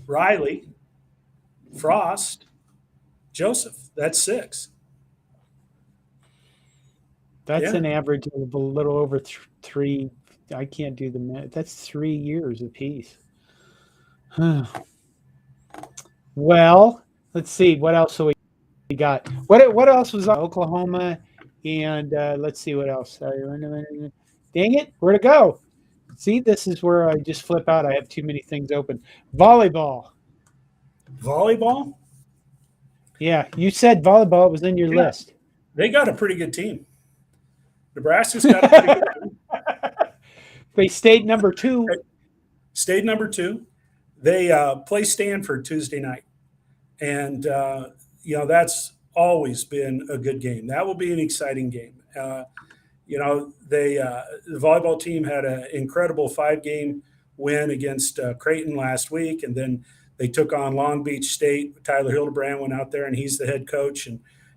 Riley, Frost, Joseph. That's 6. That's an average of a little over 3. I can't do the math. That's 3 years apiece. Well, let's see. What else do we got? What else was on Oklahoma? And let's see what else. Dang it. Where'd it go? See, this is where I just flip out. I have too many things open. Volleyball. Volleyball? Yeah, you said volleyball. It was in your list. They got a pretty good team. Nebraska's got a pretty good team. They stayed number 2. Stayed number 2. They play Stanford Tuesday night. And, that's always been a good game. That will be an exciting game. the volleyball team had an incredible 5-game win against Creighton last week, and then they took on Long Beach State. Tyler Hildebrand went out there, and he's the head coach,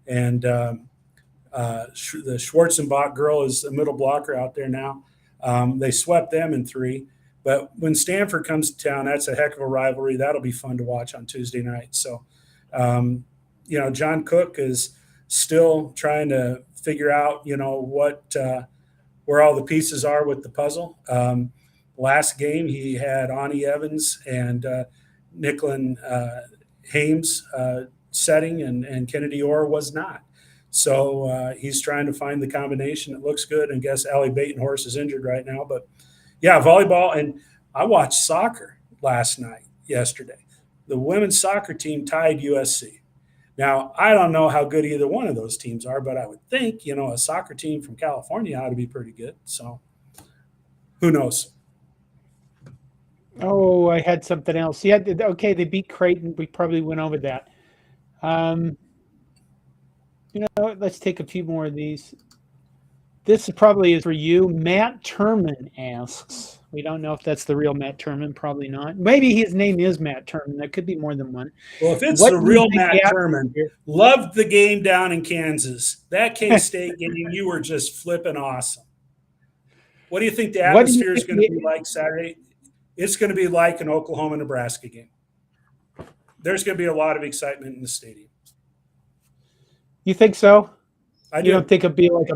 and the Schwarzenbach girl is the middle blocker out there now. They swept them in 3. But when Stanford comes to town, that's a heck of a rivalry. That'll be fun to watch on Tuesday night. So, John Cook is still trying to figure out, where all the pieces are with the puzzle. Last game, he had Ani Evans and Nicklin Hames setting, and Kennedy Orr was not. So he's trying to find the combination that looks good. And I guess Allie Batenhorst is injured right now. But, yeah, volleyball. And I watched soccer yesterday. The women's soccer team tied USC. Now, I don't know how good either one of those teams are, but I would think, a soccer team from California ought to be pretty good. So who knows? Oh, I had something else. Yeah, okay, they beat Creighton. We probably went over that. Let's take a few more of these. This probably is for you. Matt Turman asks. We don't know if that's the real Matt Turman. Probably not. Maybe his name is Matt Turman. That could be more than one. Well, if it's the real Matt Turman, loved the game down in Kansas. That K-State game, you were just flipping awesome. What do you think the atmosphere is going to be like Saturday? It's going to be like an Oklahoma-Nebraska game. There's going to be a lot of excitement in the stadium. You think so? I do. You don't think it'd be like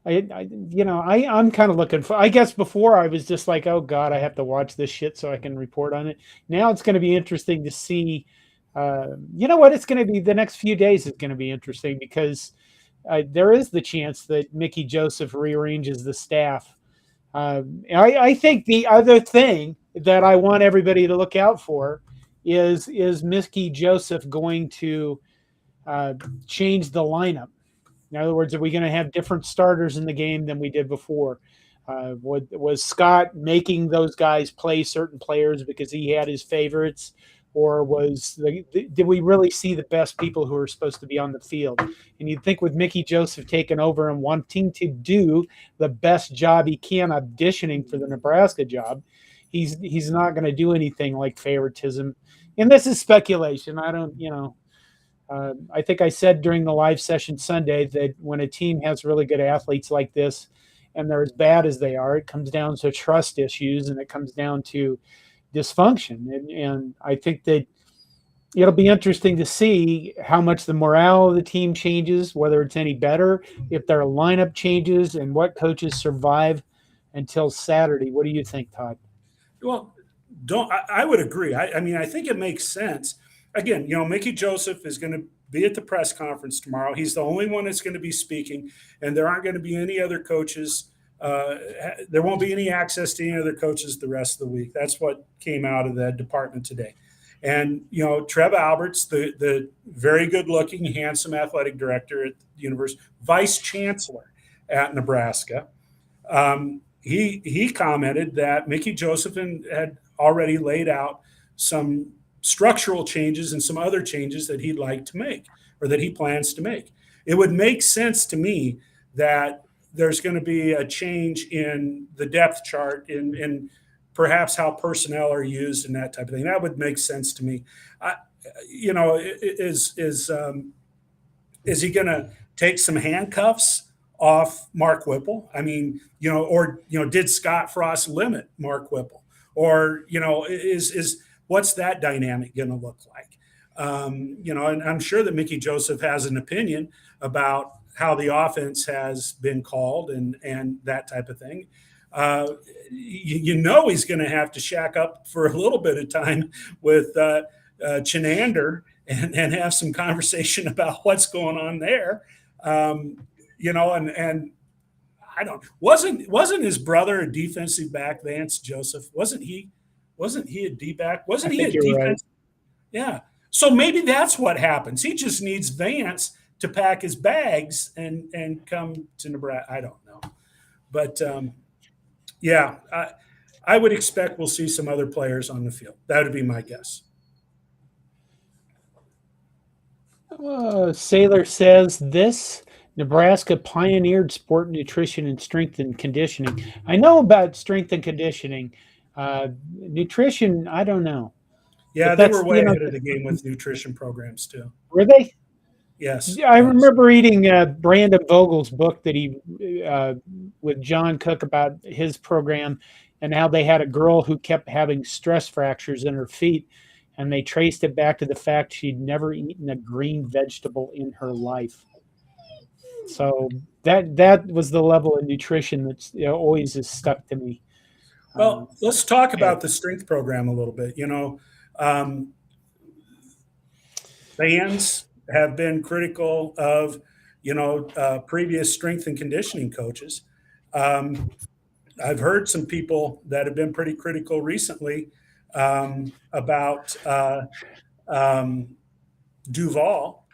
I'm kind of looking for, I guess before I was just like, oh God, I have to watch this shit so I can report on it. Now it's going to be interesting to see, it's going to be the next few days is going to be interesting because there is the chance that Mickey Joseph rearranges the staff. I think the other thing that I want everybody to look out for is Mickey Joseph going to change the lineup? In other words, are we going to have different starters in the game than we did before? Was Scott making those guys play certain players because he had his favorites, or did we really see the best people who are supposed to be on the field? And you'd think with Mickey Joseph taking over and wanting to do the best job he can, auditioning for the Nebraska job, he's not going to do anything like favoritism. And this is speculation. I don't, I think I said during the live session Sunday that when a team has really good athletes like this and they're as bad as they are, it comes down to trust issues and it comes down to dysfunction. And I think that it'll be interesting to see how much the morale of the team changes, whether it's any better, if their lineup changes, and what coaches survive until Saturday. What do you think, Todd? Well, I would agree. I think it makes sense. Again, Mickey Joseph is going to be at the press conference tomorrow. He's the only one that's going to be speaking, and there aren't going to be any other coaches. There won't be any access to any other coaches the rest of the week. That's what came out of that department today. And, Trev Alberts, the very good-looking, handsome athletic director at the university, vice chancellor at Nebraska, he commented that Mickey Joseph had already laid out some structural changes and some other changes that he'd like to make or that he plans to make. It would make sense to me that there's going to be a change in the depth chart in perhaps how personnel are used and that type of thing. That would make sense to me. Is he going to take some handcuffs off Mark Whipple? Did Scott Frost limit Mark Whipple? Or, is what's that dynamic going to look like? And I'm sure that Mickey Joseph has an opinion about how the offense has been called and that type of thing. He's going to have to shack up for a little bit of time with Chinander and have some conversation about what's going on there. And I wasn't his brother a defensive back, Vance Joseph? Wasn't he a D-back? Wasn't he a defense? Right. Yeah. So maybe that's what happens. He just needs Vance to pack his bags and come to Nebraska. I don't know. But, I would expect we'll see some other players on the field. That would be my guess. Sailor says this Nebraska pioneered sport nutrition and strength and conditioning. I know about strength and conditioning. Nutrition, I don't know. Yeah, But they that's, were way ahead of the game with nutrition programs too. were they? Yes. Yeah, I remember reading Brandon Vogel's book that he with John Cook about his program and how they had a girl who kept having stress fractures in her feet, and they traced it back to the fact she'd never eaten a green vegetable in her life. So that was the level of nutrition that's always has stuck to me. Well, let's talk about the strength program a little bit. Fans have been critical of, previous strength and conditioning coaches. I've heard some people that have been pretty critical recently about Duval.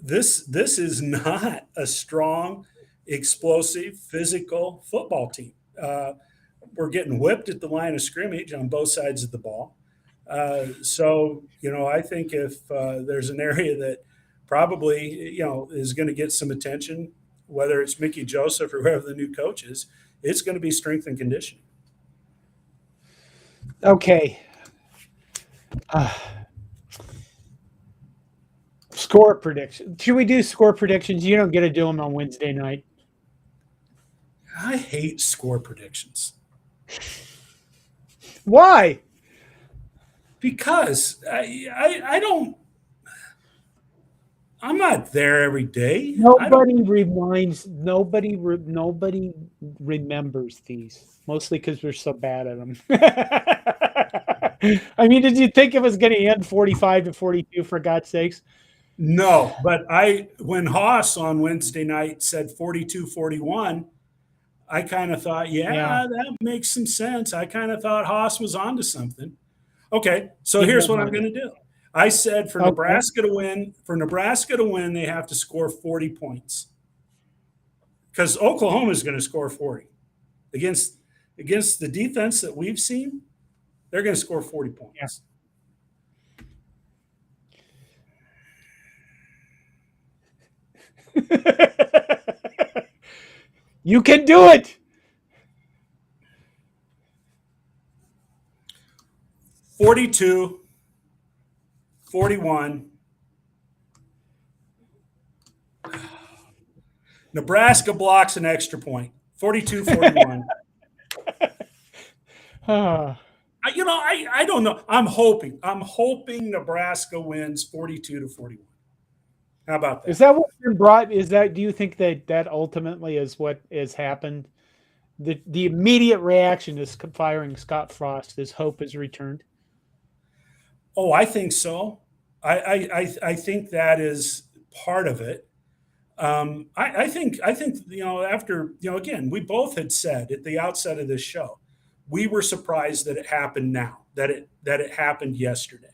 This is not a strong, explosive, physical football team. We're getting whipped at the line of scrimmage on both sides of the ball. So, I think if there's an area that probably, is going to get some attention, whether it's Mickey Joseph or whoever the new coach is, it's going to be strength and conditioning. Okay. Score prediction. Should we do score predictions? You don't get to do them on Wednesday night. I hate score predictions. Why? Because I don't. I'm not there every day. Nobody remembers these, mostly because we're so bad at them. I mean, did you think it was going to end 45-42 for God's sakes? No, but when Haas on Wednesday night said 42-41, I kind of thought, yeah, that makes some sense. I kind of thought Haas was onto something. Okay, so here's what I'm going to do. I said for Nebraska to win, they have to score 40 points. Because Oklahoma is going to score 40. Against the defense that we've seen, they're going to score 40 points. Yeah. You can do it. 42-41. Nebraska blocks an extra point. 42-41. I don't know. I'm hoping Nebraska wins 42-41. How about that? Is that what's been brought? Do you think that ultimately is what has happened? The immediate reaction is firing Scott Frost. His hope has returned. Oh, I think so. I think that is part of it. I think after again, we both had said at the outset of this show, we were surprised that it happened now, that it happened yesterday.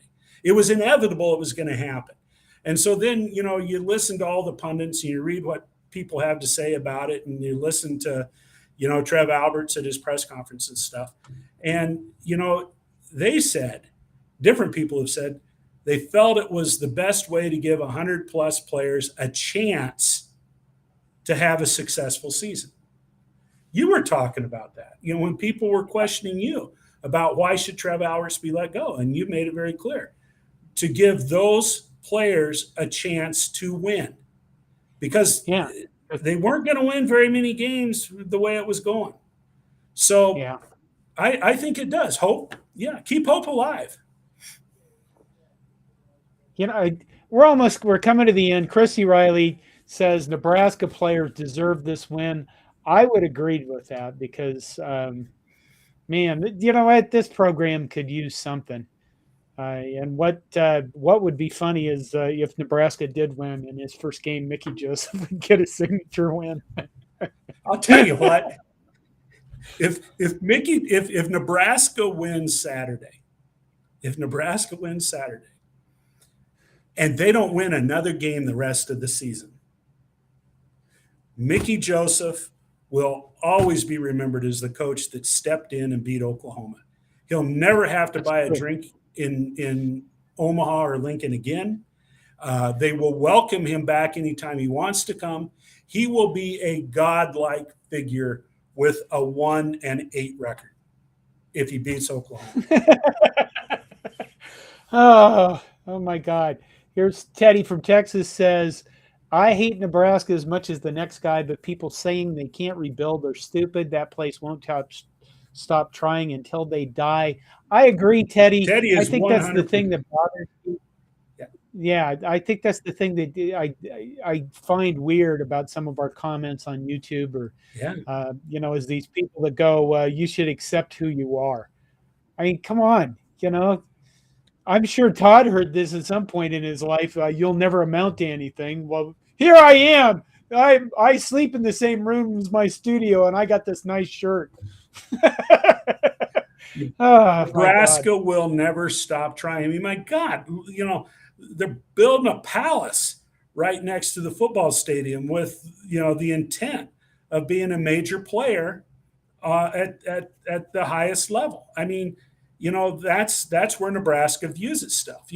It was inevitable it was going to happen. And so then, you listen to all the pundits and you read what people have to say about it, and you listen to, Trev Alberts at his press conference and stuff. And, they said, different people have said, they felt it was the best way to give 100-plus players a chance to have a successful season. You were talking about that, when people were questioning you about why should Trev Alberts be let go, and you made it very clear to give those players a chance to win, because they weren't going to win very many games the way it was going. So I think it does. Hope, keep hope alive. We're coming to the end. Chrissy Riley says Nebraska players deserve this win. I would agree with that because, man, this program could use something. And what would be funny is if Nebraska did win in his first game, Mickey Joseph would get a signature win. I'll tell you what, if Nebraska wins Saturday, and they don't win another game the rest of the season, Mickey Joseph will always be remembered as the coach that stepped in and beat Oklahoma. He'll never have to buy a drink in Omaha or Lincoln again. They will welcome him back anytime he wants to come. He will be a godlike figure with a 1-8 record if he beats Oklahoma. Oh my God. Here's Teddy from Texas says, I hate Nebraska as much as the next guy, but people saying they can't rebuild are stupid. That place won't stop trying until they die. I agree, Teddy. Teddy is I think that's the 100%. thing that bothers me. Yeah, I think that's the thing that I find weird about some of our comments on YouTube or, is these people that go, you should accept who you are. I mean, come on, I'm sure Todd heard this at some point in his life. You'll never amount to anything. Well, here I am. I sleep in the same room as my studio, and I got this nice shirt. Nebraska will never stop trying. I mean, my God, they're building a palace right next to the football stadium with, the intent of being a major player at the highest level. I mean, that's where Nebraska views its stuff.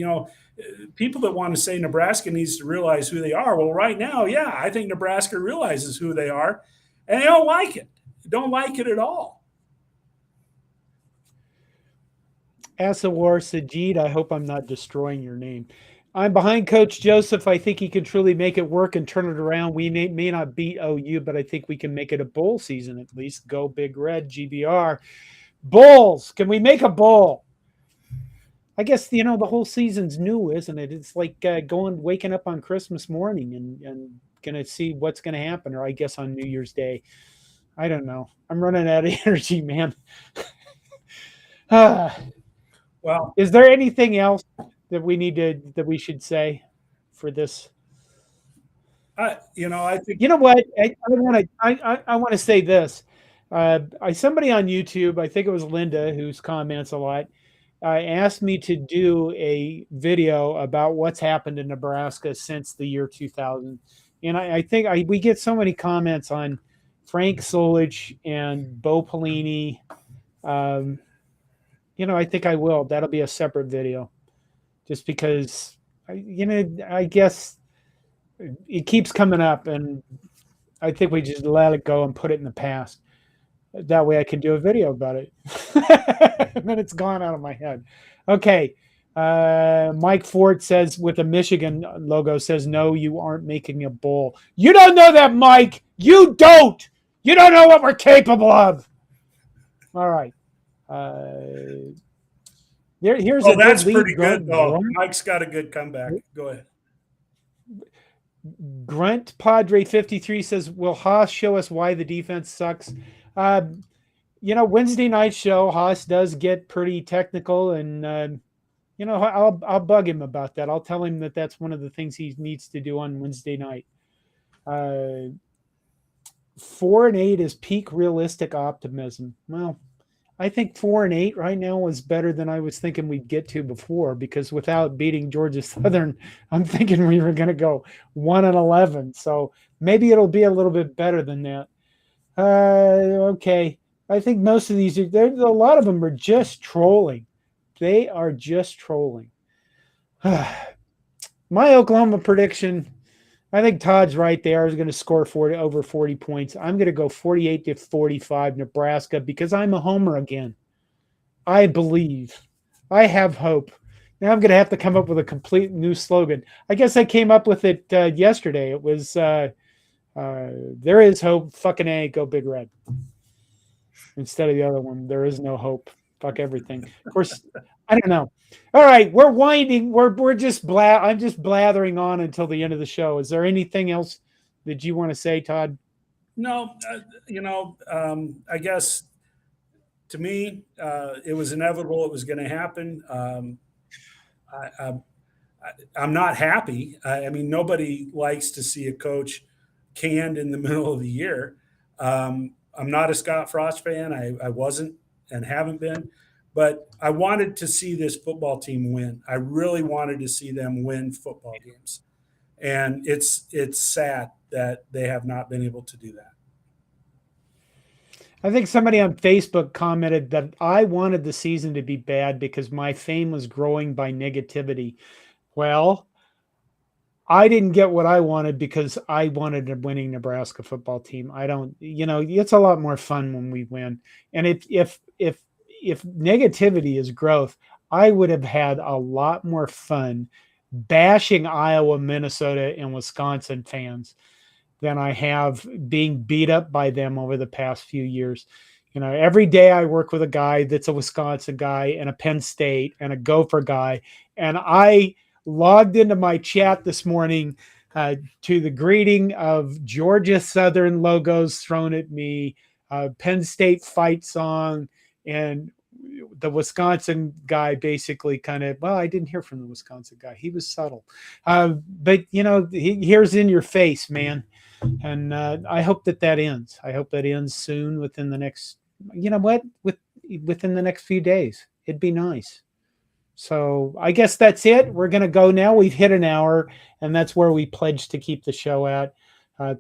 People that want to say Nebraska needs to realize who they are. Well, right now, yeah, I think Nebraska realizes who they are, and they don't like it. They don't like it at all. Asawar Sajid, I hope I'm not destroying your name. I'm behind Coach Joseph. I think he can truly make it work and turn it around. We may not beat OU, but I think we can make it a bowl season at least. Go Big Red, GBR. Bowls. Can we make a bowl? I guess, the whole season's new, isn't it? It's like waking up on Christmas morning and going to see what's going to happen, or I guess on New Year's Day. I don't know. I'm running out of energy, man. Well, is there anything else that we should say for this? I think, what? I want to say this. Somebody on YouTube, I think it was Linda, whose comments a lot, asked me to do a video about what's happened in Nebraska since the year 2000. And I think we get so many comments on Frank Solich and Bo Pelini. I think I will. That'll be a separate video, just because, I guess it keeps coming up, and I think we just let it go and put it in the past. That way I can do a video about it. And then it's gone out of my head. Okay. Mike Ford says, with a Michigan logo, says, no, you aren't making a bowl. You don't know that, Mike. You don't. You don't know what we're capable of. All right. Here's that's pretty good, though. Mike's got a good comeback. Go ahead. Grunt Padre 53 says, will Haas show us why the defense sucks? Wednesday night show, Haas does get pretty technical, and I'll bug him about that. I'll tell him that that's one of the things he needs to do on Wednesday night. 4-8 is peak realistic optimism. Well, I think 4-8 right now is better than I was thinking we'd get to before, because without beating Georgia Southern, I'm thinking we were going to go 1-11. So maybe it'll be a little bit better than that. Okay. I think most of these, a lot of them are just trolling. They are just trolling. My Oklahoma prediction, I think Todd's right there, is going to score over 40 points. I'm going to go 48-45 Nebraska, because I'm a homer again. I believe. I have hope. Now I'm going to have to come up with a complete new slogan. I guess I came up with it yesterday. It was, there is hope, fucking A, go Big Red. Instead of the other one, there is no hope. Fuck everything. Of course, I don't know. All right, we're winding. We're just I'm just blathering on until the end of the show. Is there anything else that you want to say, Todd? No, I guess to me, it was inevitable. It was going to happen. I'm not happy. I mean, nobody likes to see a coach canned in the middle of the year. I'm not a Scott Frost fan. I wasn't and haven't been, but I wanted to see this football team win. I really wanted to see them win football games. And it's sad that they have not been able to do that. I think somebody on Facebook commented that I wanted the season to be bad because my fame was growing by negativity. Well, I didn't get what I wanted because I wanted a winning Nebraska football team. I don't, it's a lot more fun when we win. And if negativity is growth, I would have had a lot more fun bashing Iowa, Minnesota, and Wisconsin fans than I have being beat up by them over the past few years. Every day I work with a guy that's a Wisconsin guy and a Penn State and a Gopher guy, and I logged into my chat this morning to the greeting of Georgia Southern logos thrown at me, Penn State fight song, and the Wisconsin guy basically I didn't hear from the Wisconsin guy. He was subtle. But, here's in your face, man. And I hope that ends. I hope that ends soon within the next, within the next few days. It'd be nice. So I guess that's it. We're going to go now. We've hit an hour, and that's where we pledged to keep the show at.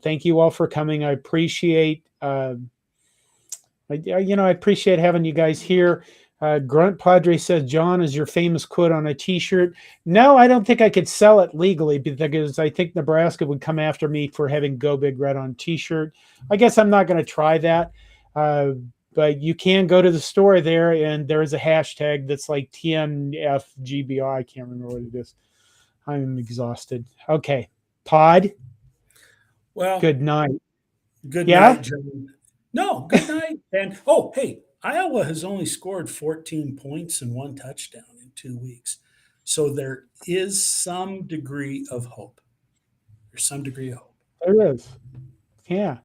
Thank you all for coming. I appreciate, I appreciate having you guys here. Grunt Padre says, John, is your famous quote on a T-shirt? No, I don't think I could sell it legally because I think Nebraska would come after me for having Go Big Red on T-shirt. I guess I'm not going to try that. But you can go to the store there, and there is a hashtag that's like TNFGBR. I can't remember what it is. I'm exhausted. Okay. Todd? Well, good night. Good night, John. No, good night. And, hey, Iowa has only scored 14 points and 1 touchdown in 2 weeks. So there is some degree of hope. There's some degree of hope. There is. Yeah.